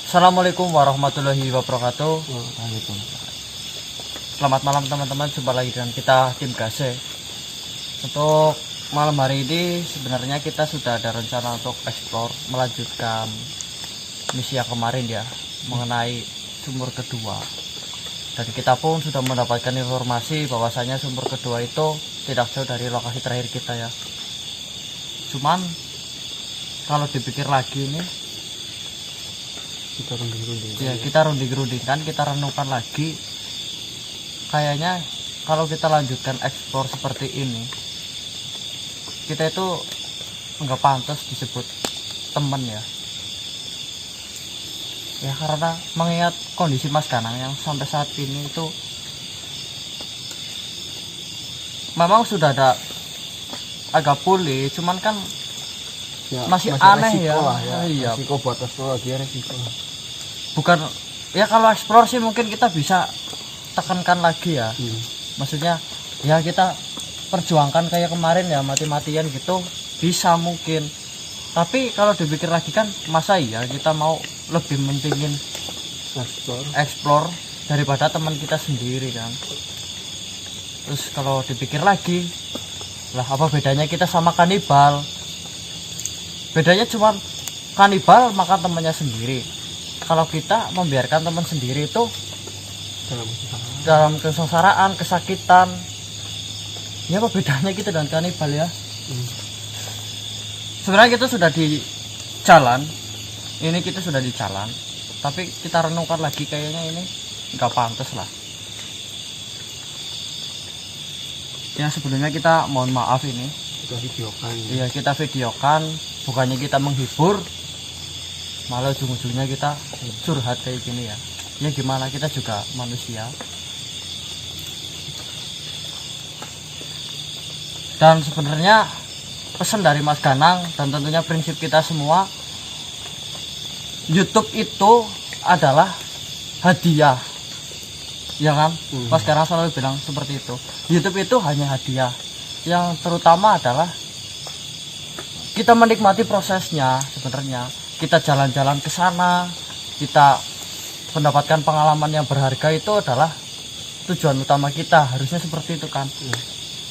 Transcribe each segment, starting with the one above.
Assalamualaikum warahmatullahi wabarakatuh. Waalaikumsalam. Selamat malam teman-teman, jumpa lagi dengan kita tim Gase. Untuk malam hari ini sebenarnya kita sudah ada rencana untuk explore, melanjutkan misi yang kemarin ya, mengenai sumur kedua. Dan kita pun sudah mendapatkan informasi bahwasanya sumur kedua itu tidak jauh dari lokasi terakhir kita ya. Cuman kalau dipikir lagi ini, kita runding-runding kan, kita renungkan lagi, kayaknya kalau kita lanjutkan eksplor seperti ini, kita itu nggak pantas disebut temen ya. Ya karena mengingat kondisi Mas Ganang yang sampai saat ini itu memang sudah ada agak pulih, cuman kan ya, masih aneh ya. Iya. Resiko buat lagi resiko. Bukan ya, kalau eksplor sih mungkin kita bisa tekankan lagi ya. Maksudnya ya kita perjuangkan kayak kemarin ya, mati-matian gitu bisa mungkin. Tapi kalau dipikir lagi kan, masa iya kita mau lebih mentingin explore daripada teman kita sendiri kan. Terus kalau dipikir lagi, lah apa bedanya kita sama kanibal? Bedanya cuma kanibal makan temannya sendiri. Kalau kita membiarkan teman sendiri itu dalam kesengsaraan, kesakitan, ya apa bedanya kita dengan kanibal ya? Sebenarnya kita sudah di jalan, ini kita sudah di jalan, tapi kita renungkan lagi kayaknya ini nggak pantas lah. Ya sebelumnya kita mohon maaf ini. Kita videokan. Iya, kita videokan, bukannya kita menghibur, malah ujung-ujungnya kita curhat kayak gini ya. Ya gimana, kita juga manusia. Dan sebenarnya pesan dari Mas Ganang dan tentunya prinsip kita semua, YouTube itu adalah hadiah, ya kan? Mas Ganang selalu bilang seperti itu. YouTube itu hanya hadiah. Yang terutama adalah kita menikmati prosesnya. Sebenarnya kita jalan-jalan ke sana, kita mendapatkan pengalaman yang berharga, itu adalah tujuan utama kita. Harusnya seperti itu kan.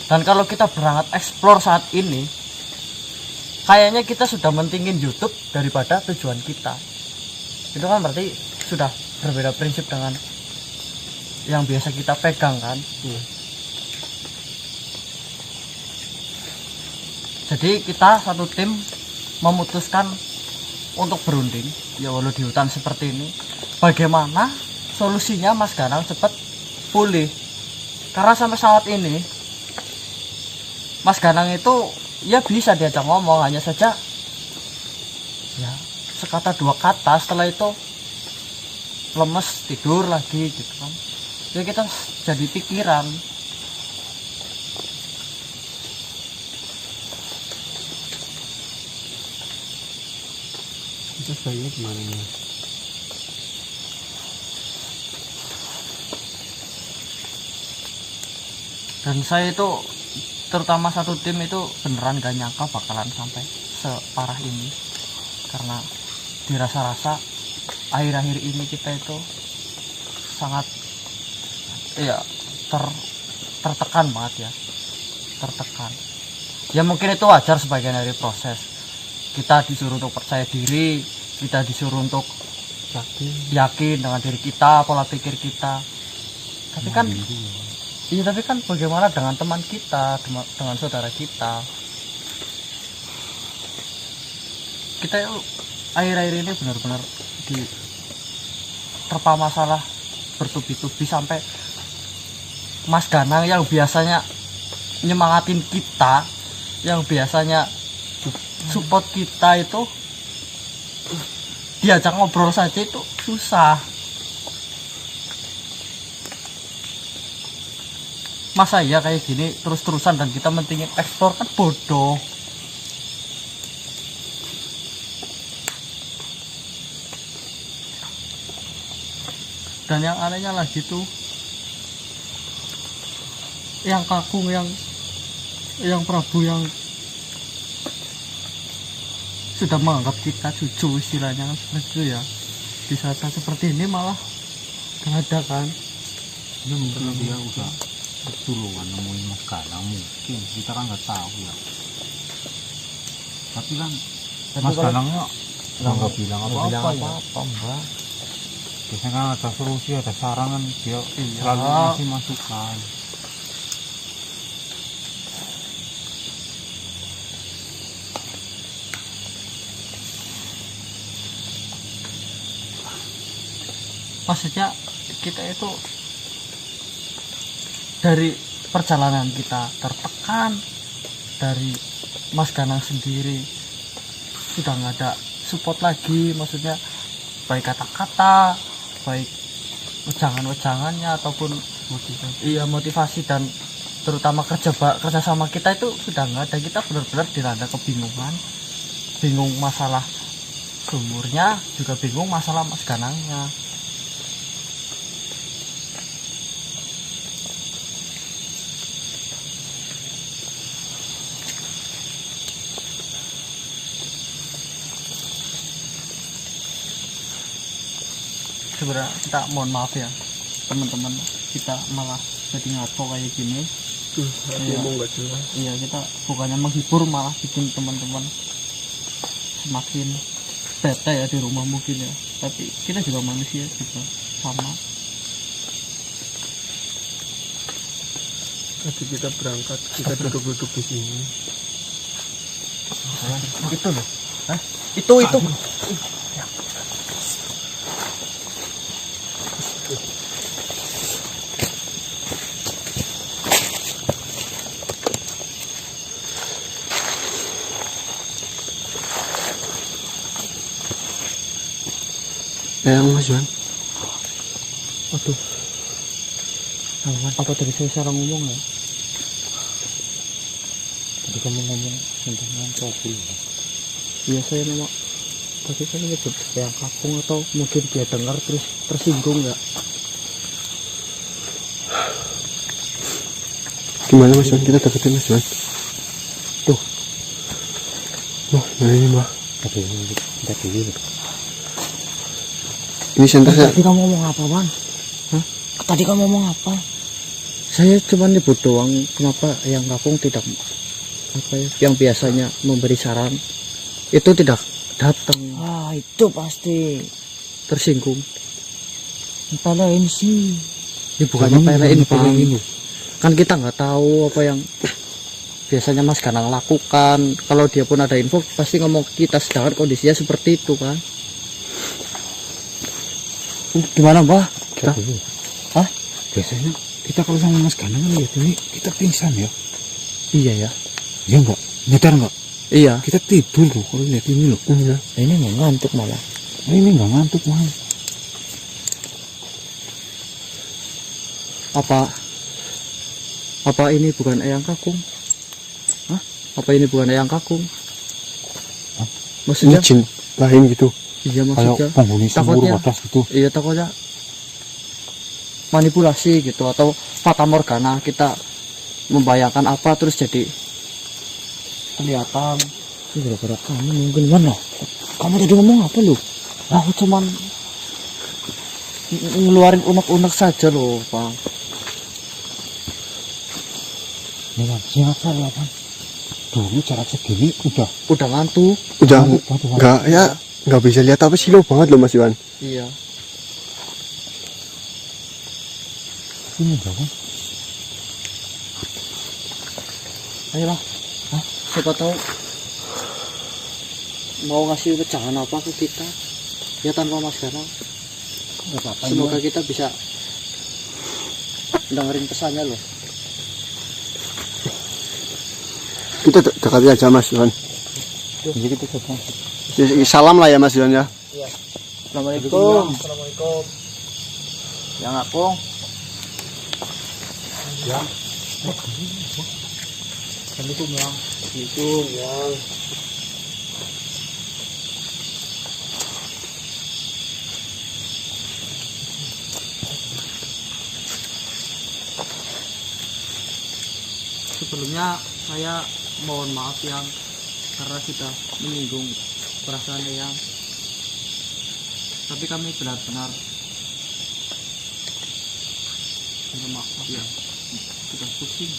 Dan kalau kita berangkat explore saat ini, kayaknya kita sudah mentingin YouTube daripada tujuan kita. Itu kan berarti sudah berbeda prinsip dengan yang biasa kita pegang kan. Jadi kita satu tim memutuskan untuk berunding ya, walau di hutan seperti ini, bagaimana solusinya Mas Ganang cepat pulih. Karena sampai saat ini Mas Ganang itu ya bisa diajak ngomong, hanya saja ya sekata dua kata, setelah itu lemes, tidur lagi gitu kan. Ya kita jadi pikiran. Itu sebaiknya gimana ya? Dan saya itu terutama satu tim itu beneran gak nyangka bakalan sampai separah ini, karena dirasa-rasa akhir-akhir ini kita itu sangat ya tertekan banget ya, tertekan. Ya mungkin itu wajar sebagian dari proses. Kita disuruh untuk percaya diri, kita disuruh untuk yakin dengan diri kita, pola pikir kita. Tapi kan iya, tapi kan bagaimana dengan teman kita, dengan saudara kita? Kita akhir-akhir ini benar-benar terpa masalah bertubi-tubi, sampai Mas Ganang yang biasanya nyemangatin kita, yang biasanya support kita, itu diajak ngobrol saja itu susah. Masa iya kayak gini terus-terusan dan kita mentingin ekspor, kan bodoh. Dan yang anehnya lagi tuh, yang Kakung, yang Prabu, yang sudah menganggap kita cucu istilahnya kan seperti itu ya. di saat seperti ini malah nggak ada kan. Ya mungkin dia udah duluan nemuin Mas Galang, mungkin kita kan nggak tahu ya. Tapi kan Mas kalau- Galangnya nggak bilang apa-apa ya. Mbak. Biasanya kan ada solusi, ada saran kan, dia Iya. selalu ngasih masukan. Maksudnya kita itu dari perjalanan kita tertekan, dari Mas Ganang sendiri sudah nggak ada support lagi, maksudnya baik kata-kata, baik wejangan-wejangannya ataupun motivasi dan terutama kerja sama kita itu sudah nggak ada. Kita benar-benar dilanda kebingungan, bingung masalah sumurnya, juga bingung masalah Mas Ganangnya. Sebenarnya kita mohon maaf ya teman-teman, kita malah jadi ngaco kayak gini. Iya. Ngomong nggak jelas. Iya, kita bukannya menghibur malah bikin teman-teman semakin bete ya di rumah mungkin ya. Tapi kita juga manusia juga sama. Tadi kita berangkat, kita duduk-duduk di sini. Itu loh. Hah? Itu. Mas Juan. Aduh. Apa tadi saya salah ngomong ya? Tadi kamu ngomong tentang kopi. Iya, saya memang tadi saya nyebut yang kakung, atau mungkin dia dengar terus tersinggung ya. Gimana Mas Juan? Kita deketin Mas Juan. Tuh. Nah ini Mbak. Tapi dulu. Ini center saya. Tadi kamu ngomong apa, Bang? Hah? Tadi kamu ngomong apa? Saya cuma nyebut doang, kenapa yang kakung tidak apa ya, yang biasanya memberi saran itu tidak datang. Ah, itu pasti Tersinggung. entah lain sih. Ini bukannya pelein, Bang. Kan kita nggak tahu apa yang biasanya Mas Ganang lakukan. Kalau dia pun ada info pasti ngomong ke kita, sedangkan kondisinya seperti itu kan. Gimana, Mbah? Hah? Hah? Biasanya kita kalau sama Mas Ganang kan lihat ini kita pingsan ya. Iya ya. Ya enggak? Nyadar enggak? Iya. Kita tidur loh kalau lihat ini loh. Iya. Ini nggak ngantuk malah. Nah, ini enggak ngantuk Mas. Apa ini bukan Eyang Kakung? Hah? Apa ini bukan Eyang Kakung? Hah? Ini Maksudnya? jin lain gitu. Iya, Kayak maksudnya. penghuni sumur takutnya- wadas gitu. Iya, takutnya manipulasi gitu, atau fata morgana, kita membayangkan apa terus jadi kelihatan. Ini gara-gara kamu mungkin mana? Kamu tadi ngomong apa lu? Aku cuman ngeluarin unek-unek saja loh, Bang. Nih Mas, siapa ya Bang? Dulu jarak segini Udah ngantuk. Udah ngantuk banget, Bang. nggak ya, nggak bisa lihat apa silo banget loh Mas Juan. Iya. Ini enggak Bang? Ayolah. Hah? Siapa tahu mau ngasih wejangan apa ke kita ya tanpa Mas Ganang. Enggak apa-apa. Semoga kita bisa dengerin pesannya loh. Kita dekati aja Mas Juan. Jadi kita coba. Salam lah ya Mas Juan ya. Assalamualaikum. Assalamualaikum. Yang Akung. Ya. Assalamualaikum, Yang. Itu yang Sebelumnya saya mohon maaf yang karena sudah menyinggung perasaan Yang. Tapi kami benar-benar minta maaf ya, sudah pusing.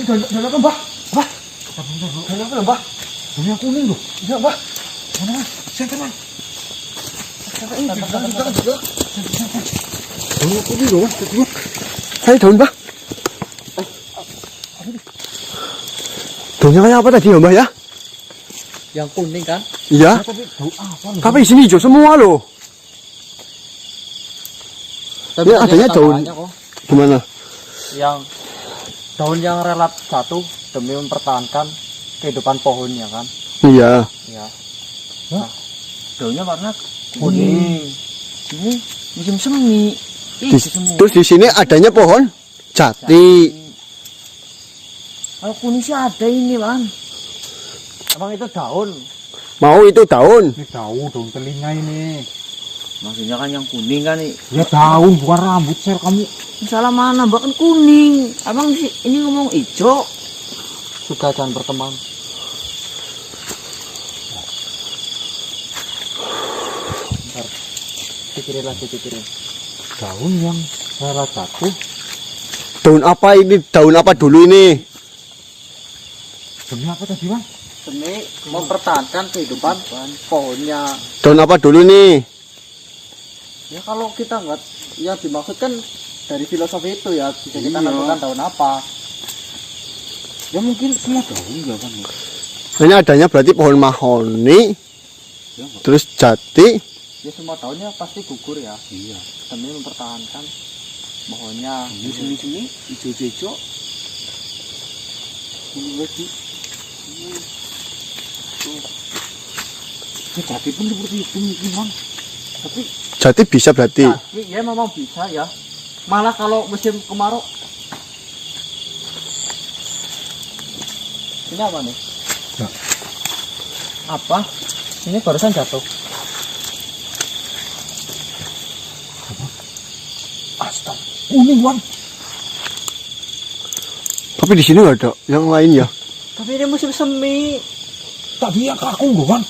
Dalam apa, Mbah? Mbah. Dalam apa, Mbah? Dunia kuning loh. Iya, Mbah. Mana, Mas? Saya teman. Daun kuning loh, Mas. Saya daun, Mbah. Daunnya kayak apa tadi ya, Mbah ya? Yang kuning kan? Iya. Tapi di sini hijau semua loh. Tapi Ini adanya daun. tambahannya kok. Gimana? Yang daun yang relat jatuh demi mempertahankan kehidupan pohonnya kan? Iya. Ya. Nah, daunnya warna kuning. Ini musim semi. Terus di sini adanya pohon jati. Kalau kuning sih ada ini, Bang. Emang itu daun? Mau itu daun. Ini daun telinga ini. Maksudnya kan yang kuning kan nih. Ya daun bukan rambut Sel kamu. Salah mana, bahkan kuning. Abang ini ngomong hijau. Sudah, jangan berteman. Bentar. Pikirin lagi, pikirin. Daun yang rela jatuh. Daun apa ini? Daun apa dulu ini? Demi apa tadi Bang? Demi mempertahankan kehidupan pohonnya. Daun apa dulu nih? Ya kalau kita nggak, ya dimaksudkan dari filosofi itu ya, bisa kita lakukan daun apa. Ya mungkin semua daun ya Bang. Ini adanya berarti pohon mahoni, terus jati. Ya semua daunnya pasti gugur ya, Iya. demi mempertahankan pohonnya. Ini sini hijau-hijau. Ini lagi. Ya jati pun seperti itu mungkin Bang. Tapi Jati bisa berarti. Tapi ya memang bisa ya. Malah kalau musim kemarau. Ini apa nih? Ya. Apa? Ini barusan jatuh. astaga, kuning Bang. Tapi di sini nggak ada yang lain ya. Tapi ini musim semi. Tadi yang kakung loh Bang.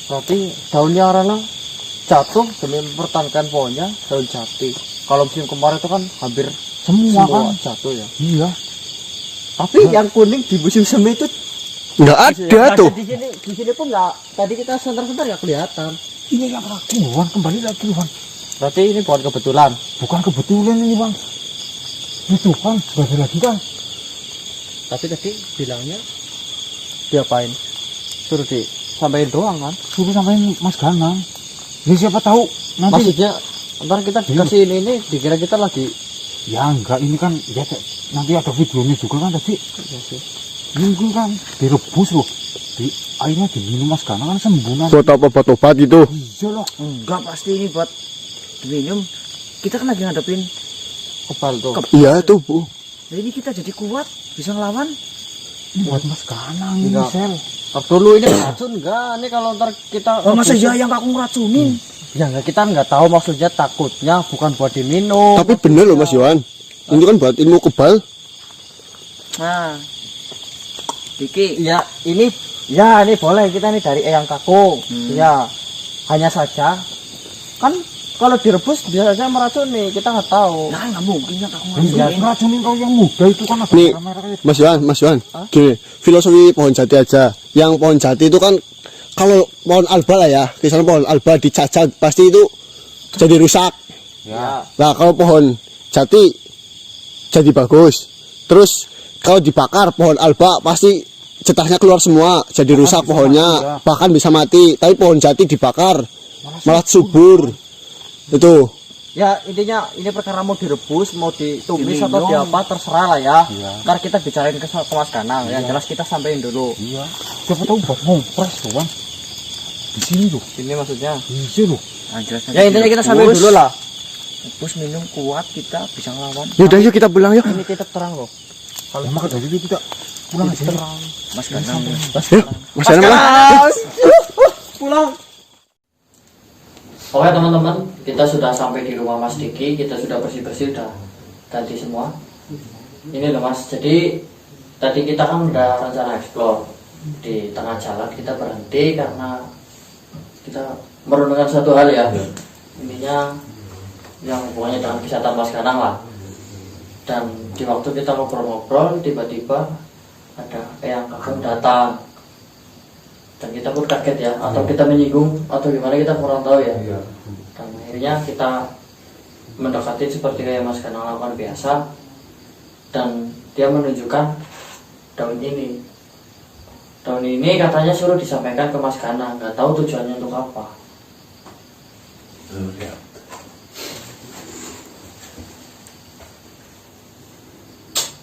Berarti daun yang rela jatuh demi mempertahankan pohonnya, daun jati. Kalau musim kemarau itu kan hampir Semua semua kan. jatuh ya. Iya. Tapi yang kuning di musim semi itu Nggak ada tuh. Di sini pun nggak. Tadi kita sebentar nggak kelihatan. Ini yang kakung loh Bang. Kembali lagi loh Bang. Berarti ini bukan kebetulan. Bukan kebetulan ini Bang. Itu kan sudah ada lagi kan. Tapi tadi bilangnya diapain? Suruh disampaikan doang kan? Suruh sampein Mas Ganang. Ya siapa tahu nanti. Maksudnya ntar kita dikasih ini dikira kita lagi. Ya enggak, ini kan ya nanti ada videonya juga kan tadi. Ya sih. Mungkin kan direbus loh. Airnya diminum Mas Ganang kan sembuh nanti. Buat apa? Buat obat itu. Iya loh. Enggak, pasti ini buat minum. Kita kan lagi ngadepin. Kebal tuh. Iya tuh Bu. Nah, ini kita jadi kuat, bisa ngelawan. Ini buat Mas Ganang ini Enggak. Sel. Ntar dulu ini racun enggak? Ini kalau ntar kita Oh, masa ya yang aku ngeracunin? Ya enggak, kita nggak tahu maksudnya, takutnya bukan buat diminum. Tapi bener loh Mas Yohan. Ini kan buat ilmu kebal. Nah, Diki. Ya ini boleh kita nih dari Eyang Kakung. Ya hanya saja kan kalau direbus biasanya meracuni, kita nggak tahu. Nah, nggak mungkin ya aku Iya. ngeracunin kau yang muda itu kan ada Nih, merah kayak Mas Yohan, gini, filosofi pohon jati aja. Yang pohon jati itu kan kalau pohon alba lah ya, misalnya pohon alba dicacat pasti itu jadi rusak. Ya. Nah, kalau pohon jati jadi bagus. Terus kalau dibakar pohon alba pasti cetasnya keluar semua, jadi rusak pohonnya, bahkan bisa mati. Tapi pohon jati dibakar malah subur. Itu. Ya intinya ini perkara mau direbus, mau ditumis Diminum. atau diapa terserah lah ya. Iya. Ntar kita bicarain ke Mas Ganang. Yang jelas kita sampein dulu. Iya. siapa tahu buat ngompres tuh kan. Di sini loh, Ini maksudnya. di sini loh. Ya intinya kita sampein dulu lah. Rebus minum kuat kita bisa ngelawan. Yaudah yuk kita pulang yuk. Ini titik terang loh. Kalau maka dari itu kita pulang aja. Titik terang. Mas Ganang. Yuk, Mas Yohan pulang. Pulang. Oke teman-teman, kita sudah sampai di rumah Mas Diki, kita sudah bersih-bersih, udah ganti semua. Ini loh Mas, jadi tadi kita kan udah rencana explore. Di tengah jalan kita berhenti karena kita merenungkan satu hal ya. Intinya yang hubungannya dengan kesehatan Mas Ganang lah. Dan di waktu kita ngobrol-ngobrol, tiba-tiba ada Eyang Kakung datang. Dan kita pun kaget ya, atau kita menyinggung atau gimana kita kurang tahu ya. Dan akhirnya kita mendekati seperti kayak Mas Ganang lakukan biasa, dan dia menunjukkan daun ini. Daun ini katanya suruh disampaikan ke Mas Ganang, nggak tahu tujuannya untuk apa.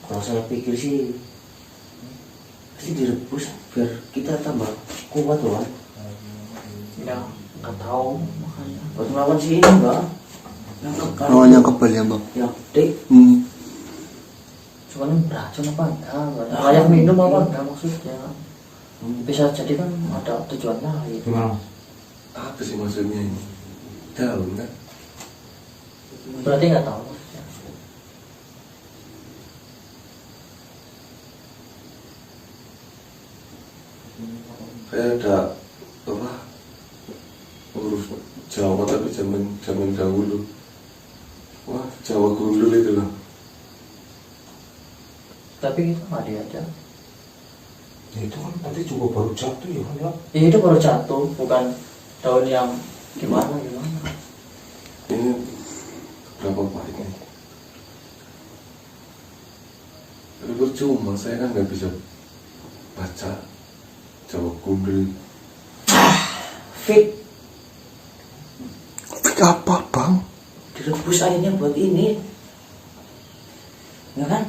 Kalau saya pikir sih pasti direbus biar kita tambah kuat loh kan. Ya nggak tahu makanya. Buat melawan si ini mbak yang kekal. Oh, yang kebal ya, Bang. Ya dek, Cuman beracun apa enggak? Layak minum apa enggak maksudnya? Bisa jadi kan ada tujuan lain. Gimana? Apa sih maksudnya ini? Daun kan? Berarti nggak tahu maksudnya. Kayak ada apa? Urus Jawa tapi zaman dahulu. Wah, Jawa gundul itu loh. Tapi kita nggak lihat ya. Ya itu kan tadi juga baru jatuh ya kan ya. Itu baru jatuh, bukan daun yang gimana. Ini berapa pak ini? Tapi percuma, saya kan nggak bisa baca Jawa gundul. fit Fik apa, Bang? direbus airnya buat ini. Ya kan?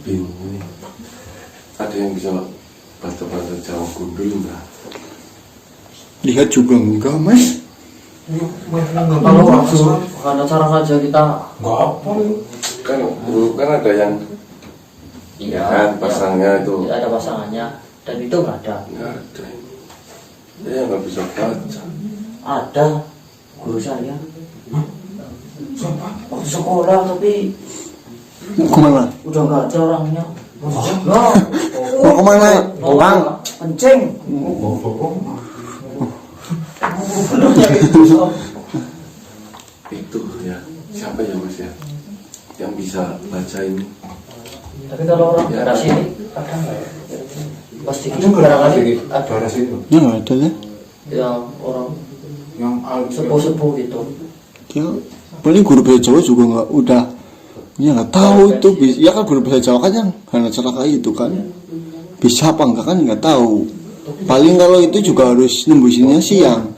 Bingung ini. Ada yang bisa baca Jawa gundul enggak? Lihat juga enggak, Mas. Kalau langsung ada cara saja kita. Nggak apa ya. Kan dulu kan ada yang Iya. kan pasangnya itu. Ada pasangannya dan itu nggak ada. Nggak ada ini. Saya nggak bisa baca. Ada guru saya Siapa? waktu sekolah tapi Mau kemana? udah nggak ada orangnya. Mau kemana? Bang. Kencing. Itu ya, siapa ya mas ya yang bisa baca ini? Tapi kalau orang daerah sini ada nggak ya? Pasti kita barangkali ada Daerah situ. Ya nggak ada ya. yang orang Yang sepuh-sepuh gitu. Dia paling guru bahasa Jawa juga nggak udah. Ya nggak tahu itu. Ya kan guru bahasa Jawa kan yang karena celaka itu kan. Bisa apa enggak kan nggak tahu. Paling kalau itu juga harus nembusinnya siang.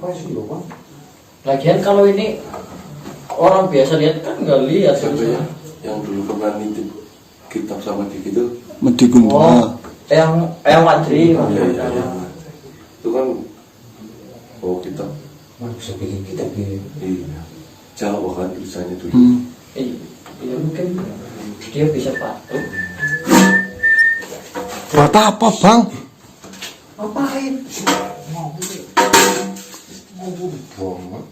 Lagian kalau ini orang biasa lihat kan nggak lihat Siapa ya tulisannya. yang dulu pernah nitip kitab sama Dik itu? Medi Oh, Gundula. yang Madri. Iya, iya, iya. Itu kan kitab Mana bisa bikin kita bikin. iya Jawa kan tulisannya dulu. Iya mungkin dia bisa patuh. Buat apa, Bang? Ngapain? Bohong.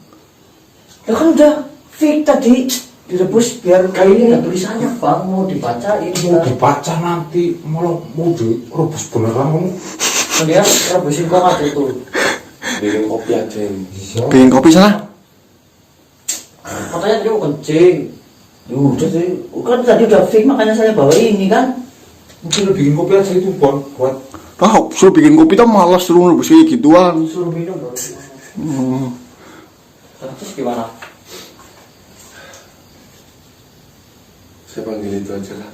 Ya kan udah fix tadi. Direbus biar kayak ini nggak tulisannya bang, mau dibacain. Mau dibaca nanti malah mau direbus beneran kamu. Kemudian rebusin kok aja tuh. Bikin kopi aja ini. Bikin kopi sana. Katanya tadi mau kencing. Udah sih, kan tadi udah fix makanya saya bawa ini kan. Mungkin bikin kopi aja itu buat Ah, suruh bikin kopi tuh malas suruh rebus kayak gituan. Suruh minum baru. Terus gimana? saya panggil itu aja lah.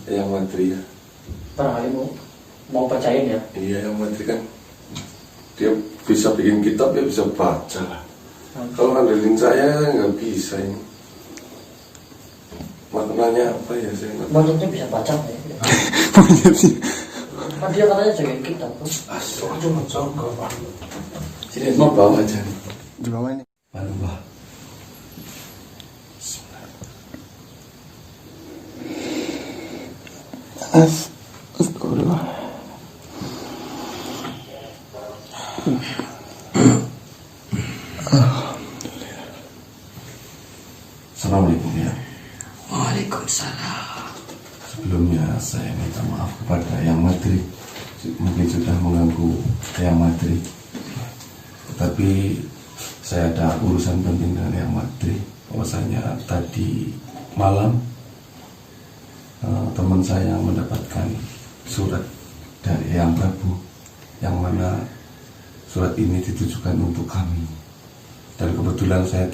Yang Madri ya. Barangkali mau bacain ya. Iya, yang Madri kan dia bisa bikin kitab, dia bisa baca lah. Kalau ngandelin saya nggak bisa ini. Maknanya apa ya saya nggak. Monyetnya bisa baca ya. Kan dia katanya jagain kita tuh. Cuma jaga pak. Sini mau bawa aja nih. Di bawah ini. Lalu bah. Astagfirullah. Assalamualaikum ya. Waalaikumsalam. Sebelumnya saya minta maaf kepada Yang Madri. Mungkin sudah mengganggu Yang Madri. Tetapi saya ada urusan penting dengan Yang Madri. Bahwasanya tadi malam teman saya mendapatkan surat dari Yang Prabu, yang mana surat ini ditujukan untuk kami. Dan kebetulan saya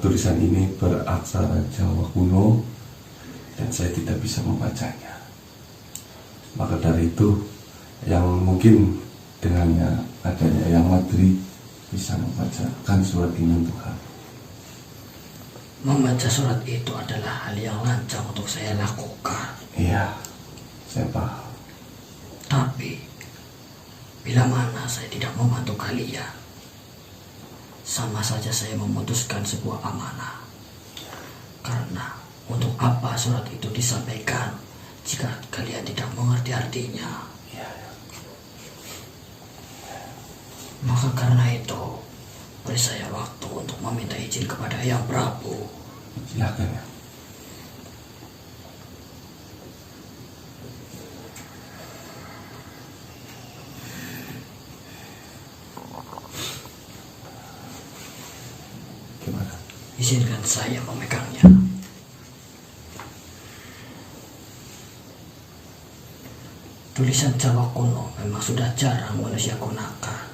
tulisan ini beraksara Jawa kuno dan saya tidak bisa membacanya. Maka dari itu, yang mungkin dengannya adanya Yang Madri bisa membacakan surat ini untuk kami. Membaca surat itu adalah hal yang lancang untuk saya lakukan. Iya, saya paham. Tapi bila mana saya tidak membantu kalian, sama saja saya memutuskan sebuah amanah. Karena untuk apa surat itu disampaikan jika kalian tidak mengerti artinya? Maka karena itu beri saya waktu untuk meminta izin kepada Yang Prabu. Silakan ya. Gimana? Izinkan saya memegangnya. Tulisan Jawa kuno memang sudah jarang manusia gunakan.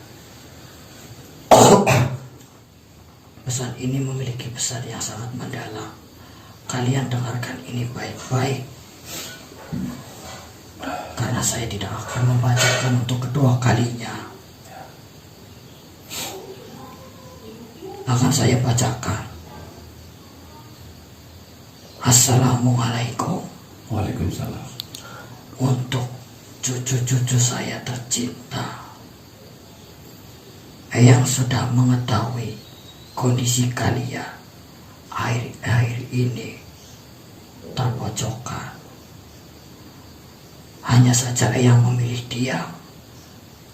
Pesan ini memiliki pesan yang sangat mendalam. Kalian dengarkan ini baik-baik. Karena saya tidak akan membacakan untuk kedua kalinya. Akan saya bacakan. Assalamualaikum. Waalaikumsalam. Untuk cucu-cucu saya tercinta, yang sudah mengetahui kondisi kalian akhir-akhir ini terpojokan. Hanya saja Eyang memilih diam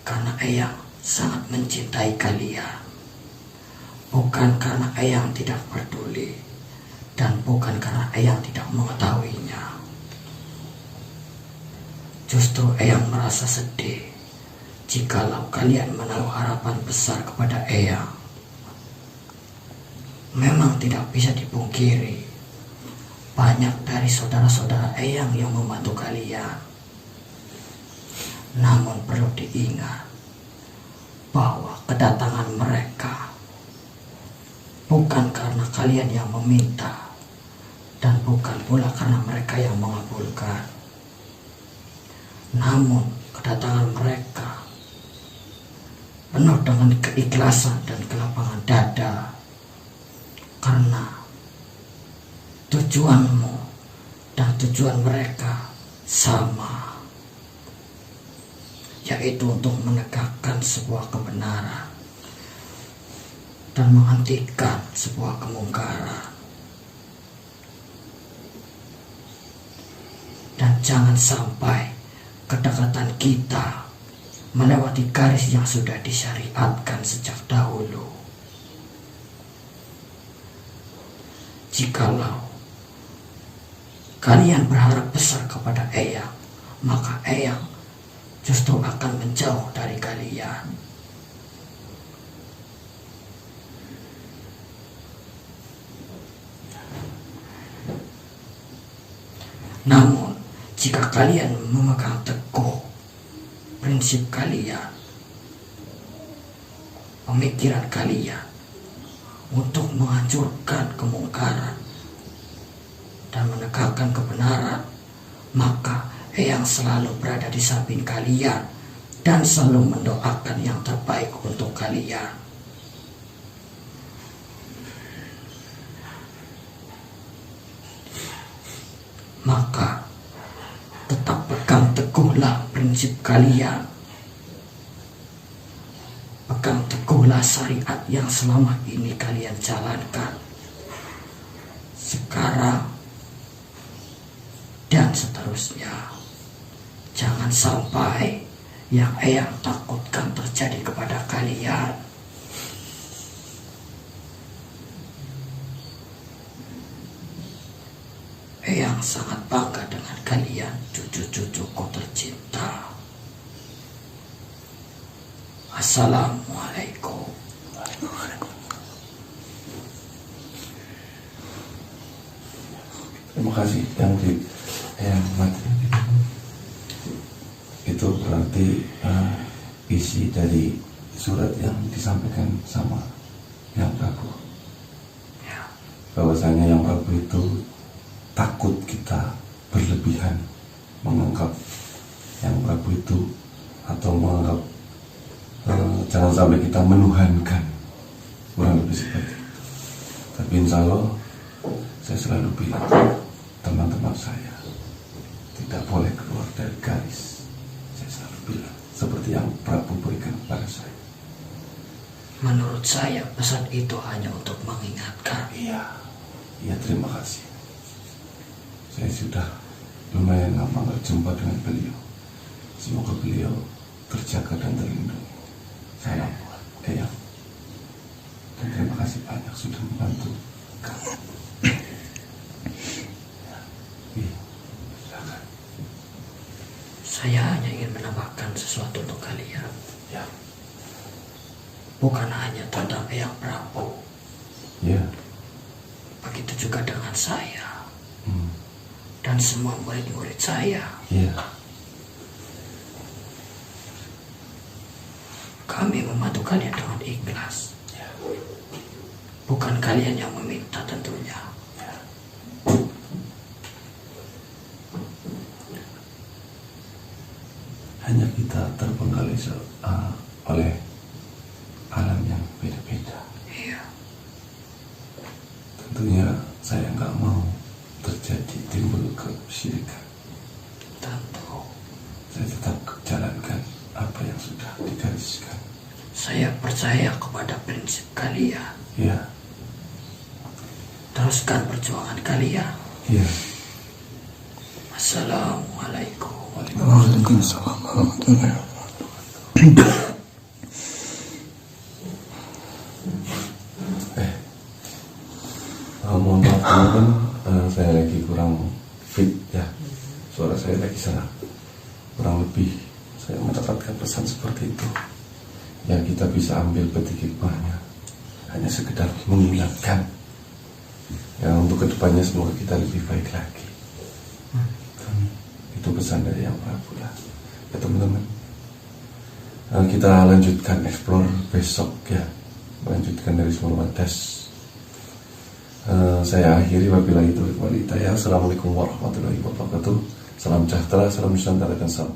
karena Eyang sangat mencintai kalian. Bukan karena Eyang tidak peduli dan bukan karena Eyang tidak mengetahuinya. Justru Eyang merasa sedih jikalau kalian menaruh harapan besar kepada Eyang. Memang tidak bisa dipungkiri, banyak dari saudara-saudara Eyang yang membantu kalian. Namun perlu diingat bahwa kedatangan mereka bukan karena kalian yang meminta dan bukan pula karena mereka yang mengabulkan. Namun kedatangan mereka penuh dengan keikhlasan dan kelapangan dada, karena tujuanmu dan tujuan mereka sama, yaitu untuk menegakkan sebuah kebenaran dan menghentikan sebuah kemungkaran. Dan jangan sampai kedekatan kita melewati garis yang sudah disyariatkan sejak dahulu. jikalau kalian berharap besar kepada Eyang, maka Eyang justru akan menjauh dari kalian. Namun, jika kalian memegang teguh prinsip kalian, pemikiran kalian untuk menghancurkan kemungkaran dan menegakkan kebenaran, maka Eyang selalu berada di samping kalian dan selalu mendoakan yang terbaik untuk kalian. Maka tetap pegang teguhlah prinsip kalian. Pegang teguhlah syariat yang selama ini kalian jalankan, sekarang dan seterusnya. Jangan sampai yang Eyang takutkan terjadi kepada kalian. Eyang sangat bangga dengan kalian, cucu-cucuku tercinta. Assalamualaikum. Terima kasih yang mati. Itu berarti isi dari surat yang disampaikan sama Yang Prabu. Bahwasanya Yang Prabu itu takut kita berlebihan menganggap Yang Prabu itu, atau menganggap jangan sampai kita menuhankan, kurang lebih seperti itu. Tapi insya Allah saya selalu bilang, teman-teman saya tidak boleh keluar dari garis. Saya selalu bilang seperti yang Prabu berikan kepada saya. Menurut saya pesan itu hanya untuk mengingatkan. Iya, terima kasih. Saya sudah lumayan lama berjumpa dengan beliau. Semoga beliau terjaga dan terlindungi. Salam buat Eyang. Dan terima kasih banyak sudah membantu kamu. Silakan. Saya hanya ingin menambahkan sesuatu untuk kalian. Ya. Bukan hanya tentang Eyang Prabu. Ya. Begitu juga dengan saya. Dan semua murid-murid saya. Ya. Kami membantu kalian dengan ikhlas. Bukan kalian yang meminta tentunya. Hanya kita terbengkalai oleh alam yang beda-beda. Iya. Tentunya saya nggak mau terjadi timbul kesyirikan. Tentu. Saya tetap jalankan apa yang sudah digariskan. Saya percaya kepada prinsip kalian. Ya. Teruskan perjuangan kalian. Ya. Assalamualaikum. Waalaikumsalam warahmatullahi wabarakatuh. Mohon maaf teman-teman, saya lagi kurang fit ya. Suara saya lagi salah. Kurang lebih saya mendapatkan pesan seperti itu. Ya, kita bisa ambil petik hikmahnya. Hanya sekedar mengingatkan. Ya, untuk kedepannya semoga kita lebih baik lagi. Itu pesan dari Yang Prabu lah. Ya teman-teman, kita lanjutkan explore besok ya. Melanjutkan dari Sumur Wadas. Saya akhiri, wabillahi taufiq wal hidayah. Assalamualaikum warahmatullahi wabarakatuh. Salam sejahtera, salam Nusantara dan salam.